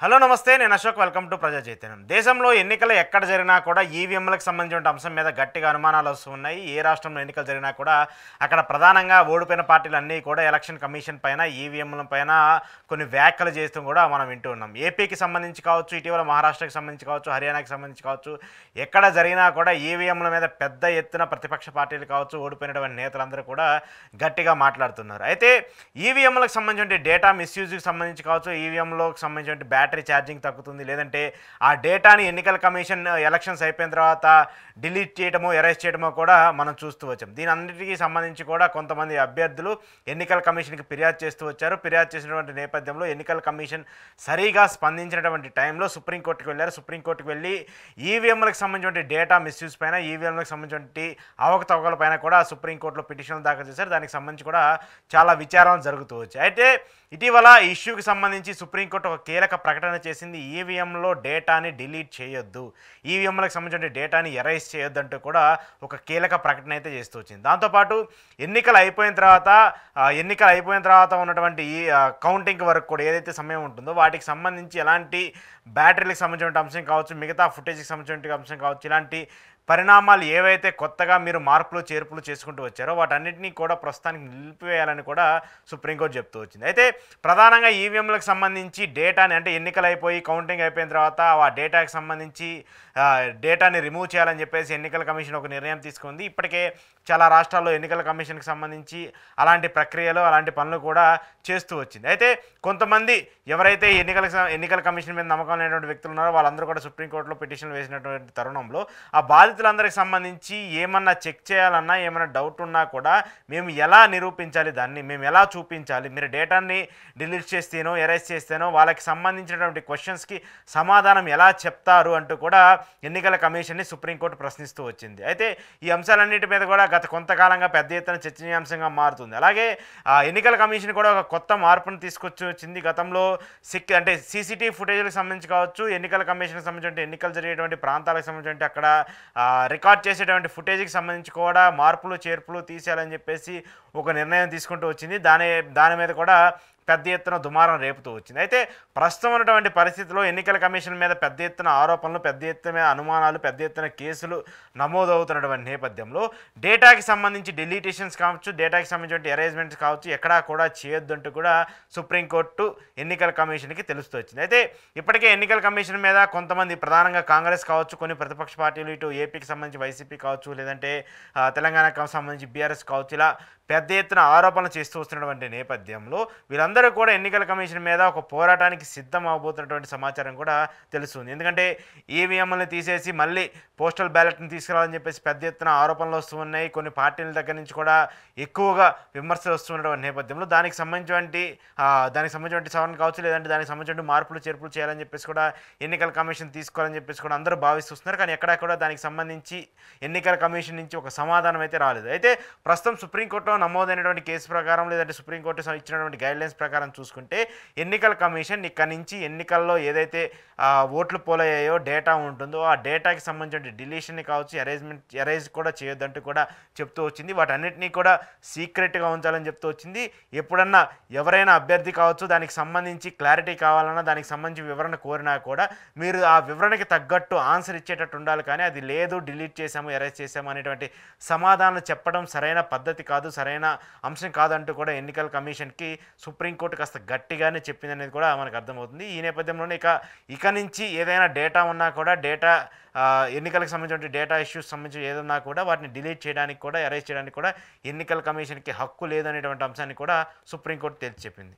Hello నమస్తే, నేను Ashok. Welcome to ప్రజా చైతన్యం. దేశంలో ఎన్నికలు ఎక్కడ జరిగినా కూడా ఈవీఎంలకు సంబంధించిన అంశం మీద గట్టిగా అనుమానాలు వస్తున్నాయి. ఏ రాష్ట్రంలో ఎన్నికలు జరిగినా కూడా అక్కడ ప్రధానంగా ఓడిపోయిన పార్టీలు అన్నీ కూడా ఎలక్షన్ కమిషన్ పైన, ఈవీఎంల పైన కొన్ని వ్యాఖ్యలు చేస్తూ కూడా మనం వింటూ ఉన్నాం. ఏపీకి సంబంధించి కావచ్చు, ఇటీవల మహారాష్ట్రకి సంబంధించి కావచ్చు, హర్యానాకి సంబంధించి కావచ్చు, ఎక్కడ జరిగినా కూడా ఈవీఎంల మీద పెద్ద ఎత్తున ప్రతిపక్ష పార్టీలు కావచ్చు, ఓడిపోయినటువంటి నేతలందరూ కూడా గట్టిగా మాట్లాడుతున్నారు. అయితే ఈవీఎంలకు సంబంధించిన డేటా మిస్యూజ్కి సంబంధించి కావచ్చు, ఈవీఎంలోకి సంబంధించిన బ్యాటరీ ఛార్జింగ్ తగ్గుతుంది, లేదంటే ఆ డేటాని ఎన్నికల కమిషన్ ఎలక్షన్స్ అయిపోయిన తర్వాత డిలీట్ చేయడమో ఎరేజ్ చేయడమో కూడా మనం చూస్తూ వచ్చాం. దీని అన్నిటికీ సంబంధించి కూడా కొంతమంది అభ్యర్థులు ఎన్నికల కమిషన్కి ఫిర్యాదు చేస్తూ వచ్చారు. ఫిర్యాదు చేసినటువంటి నేపథ్యంలో ఎన్నికల కమిషన్ సరిగా స్పందించినటువంటి టైంలో సుప్రీంకోర్టుకు వెళ్ళారు. సుప్రీంకోర్టుకు వెళ్ళి ఈవీఎంలకు సంబంధించిన డేటా మిస్యూజ్ పైన, ఈవీఎంలకు సంబంధించిన అవకతవకల పైన కూడా సుప్రీంకోర్టులో పిటిషన్లు దాఖలు చేశారు. దానికి సంబంధించి కూడా చాలా విచారాలు జరుగుతూ వచ్చాయి. అయితే ఇటీవల ఈ ఇష్యూకి సంబంధించి సుప్రీంకోర్టు ఒక కీలక ప్రకటన చేసింది. ఈవీఎంలో డేటాని డిలీట్ చేయొద్దు, ఈవీఎంలకు సంబంధించిన డేటాని ఎరైజ్ చేయొద్దు అంటూ కూడా ఒక కీలక ప్రకటన అయితే చేస్తూ వచ్చింది. దాంతోపాటు ఎన్నికలు అయిపోయిన తర్వాత ఉన్నటువంటి ఈ కౌంటింగ్ వరకు కూడా ఏదైతే సమయం ఉంటుందో వాటికి సంబంధించి ఎలాంటి బ్యాటరీలకు సంబంధించిన అంశం కావచ్చు, మిగతా ఫుటేజ్కి సంబంధించిన అంశం కావచ్చు, ఇలాంటి పరిణామాలు ఏవైతే కొత్తగా మీరు మార్పులు చేర్పులు చేసుకుంటూ వచ్చారో వాటన్నిటినీ కూడా ప్రస్తుతానికి నిలిపివేయాలని కూడా సుప్రీంకోర్టు చెప్తూ వచ్చింది. అయితే ప్రధానంగా ఈవీఎంలకు సంబంధించి డేటాని, అంటే ఎన్నికలు అయిపోయి కౌంటింగ్ అయిపోయిన తర్వాత ఆ డేటాకి సంబంధించి డేటాని రిమూవ్ చేయాలని చెప్పేసి ఎన్నికల కమిషన్ ఒక నిర్ణయం తీసుకుంది. ఇప్పటికే చాలా రాష్ట్రాల్లో ఎన్నికల కమిషన్కి సంబంధించి అలాంటి ప్రక్రియలు, అలాంటి పనులు కూడా చేస్తూ వచ్చింది. అయితే కొంతమంది ఎవరైతే ఎన్నికల కమిషన్ మీద నమ్మకం లేనటువంటి వ్యక్తులు ఉన్నారో వాళ్ళందరూ కూడా సుప్రీంకోర్టులో పిటిషన్లు వేసినటువంటి తరుణంలో ఆ బాధితులందరికి సంబంధించి ఏమన్నా చెక్ చేయాలన్నా, ఏమైనా డౌట్ ఉన్నా కూడా మేము ఎలా నిరూపించాలి, దాన్ని మేము ఎలా చూపించాలి, మీరు డేటాని డిలీట్ చేస్తేనో ఎరేజ్ చేస్తేనో వాళ్ళకి సంబంధించినటువంటి క్వశ్చన్స్కి సమాధానం ఎలా చెప్తారు అంటూ కూడా ఎన్నికల కమిషన్ని సుప్రీంకోర్టు ప్రశ్నిస్తూ వచ్చింది. అయితే ఈ అంశాలన్నిటి మీద కూడా గత కొంతకాలంగా పెద్ద ఎత్తున చర్చనీయాంశంగా మారుతుంది. అలాగే ఎన్నికల కమిషన్ కూడా ఒక కొత్త మార్పును తీసుకొచ్చి వచ్చింది. గతంలో అంటే సీసీటీవీ ఫుటేజ్లకు సంబంధించి కావచ్చు, ఎన్నికల కమిషన్కి సంబంధించిన ఎన్నికలు జరిగేటువంటి ప్రాంతాలకు సంబంధించి అక్కడ రికార్డ్ చేసేటువంటి ఫుటేజ్కి సంబంధించి కూడా మార్పులు చేర్పులు తీసేయాలని చెప్పేసి ఒక నిర్ణయం తీసుకుంటూ వచ్చింది. దాని మీద కూడా పెద్ద ఎత్తున దుమారం రేపుతూ వచ్చింది. అయితే ప్రస్తుతం ఉన్నటువంటి పరిస్థితిలో ఎన్నికల కమిషన్ మీద పెద్ద ఎత్తున ఆరోపణలు, పెద్ద ఎత్తున అనుమానాలు, పెద్ద ఎత్తున కేసులు నమోదవుతున్నటువంటి నేపథ్యంలో డేటాకి సంబంధించి డిలీటేషన్స్ కావచ్చు, డేటాకి సంబంధించిన అరేంజ్మెంట్స్ కావచ్చు, ఎక్కడా కూడా చేయొద్దంటూ కూడా సుప్రీంకోర్టు ఎన్నికల కమిషన్కి తెలుస్తూ వచ్చింది. అయితే ఇప్పటికే ఎన్నికల కమిషన్ మీద కొంతమంది, ప్రధానంగా కాంగ్రెస్ కావచ్చు, కొన్ని ప్రతిపక్ష పార్టీలు, ఇటు ఏపీకి సంబంధించి వైసీపీ కావచ్చు, లేదంటే తెలంగాణకు సంబంధించి బీఆర్ఎస్ కావచ్చు, ఇలా పెద్ద ఎత్తున ఆరోపణలు చేస్తూ వస్తున్నటువంటి నేపథ్యంలో వీళ్ళందరూ కూడా ఎన్నికల కమిషన్ మీద ఒక పోరాటానికి సిద్ధం అవబోతున్నటువంటి సమాచారం కూడా తెలుస్తుంది. ఎందుకంటే ఈవీఎంలను తీసేసి మళ్ళీ పోస్టల్ బ్యాలెట్ని తీసుకురావాలని చెప్పేసి పెద్ద ఎత్తున ఆరోపణలు వస్తూ ఉన్నాయి. కొన్ని పార్టీల దగ్గర నుంచి కూడా ఎక్కువగా విమర్శలు వస్తున్నటువంటి నేపథ్యంలో దానికి సంబంధించిన సవరణ కావచ్చు, లేదంటే దానికి సంబంధించిన మార్పులు చేర్పులు చేయాలని చెప్పేసి కూడా ఎన్నికల కమిషన్ తీసుకోవాలని చెప్పేసి కూడా అందరూ భావిస్తున్నారు. కానీ ఎక్కడా కూడా దానికి సంబంధించి ఎన్నికల కమిషన్ నుంచి ఒక సమాధానం అయితే రాలేదు. అయితే ప్రస్తుతం సుప్రీంకోర్టులో నమోదైనటువంటి కేసు ప్రకారం, లేదంటే సుప్రీంకోర్టు ఇచ్చినటువంటి గైడ్లైన్స్ ప్రకారం చూసుకుంటే ఎన్నికల కమిషన్ ఇక్కడి నుంచి ఎన్నికల్లో ఏదైతే ఓట్లు పోలయ్యాయో డేటా ఉంటుందో ఆ డేటాకి సంబంధించిన డిలీషన్ని కావచ్చు, ఎరేజ్ కూడా చేయొద్దంటూ కూడా చెప్తూ వచ్చింది. వాటన్నిటినీ కూడా సీక్రెట్గా ఉంచాలని చెప్తూ వచ్చింది. ఎప్పుడన్నా ఎవరైనా అభ్యర్థి కావచ్చు, దానికి సంబంధించి క్లారిటీ కావాలన్నా, దానికి సంబంధించి వివరణ కోరినా కూడా మీరు ఆ వివరణకి తగ్గట్టు ఆన్సర్ ఇచ్చేటట్టు ఉండాలి. కానీ అది లేదు, డిలీట్ చేసాము, ఎరేజ్ చేసాము అనేటువంటి సమాధానాలు చెప్పడం సరైన పద్ధతి కాదు, సరైన అంశం కాదంటూ కూడా ఎన్నికల కమిషన్కి సుప్రీంకోర్టు కాస్త గట్టిగానే చెప్పింది అనేది కూడా మనకు అర్థమవుతుంది. ఈ నేపథ్యంలోనే ఇక నుంచి ఏదైనా డేటా ఉన్నా కూడా, ఎన్నికలకు సంబంధించిన డేటా ఇష్యూస్ సంబంధించి ఏదన్నా కూడా వాటిని డిలీట్ చేయడానికి కూడా, ఎరేజ్ చేయడానికి కూడా ఎన్నికల కమిషన్కి హక్కు లేదనేటువంటి అంశాన్ని కూడా సుప్రీంకోర్టు తేల్చి చెప్పింది.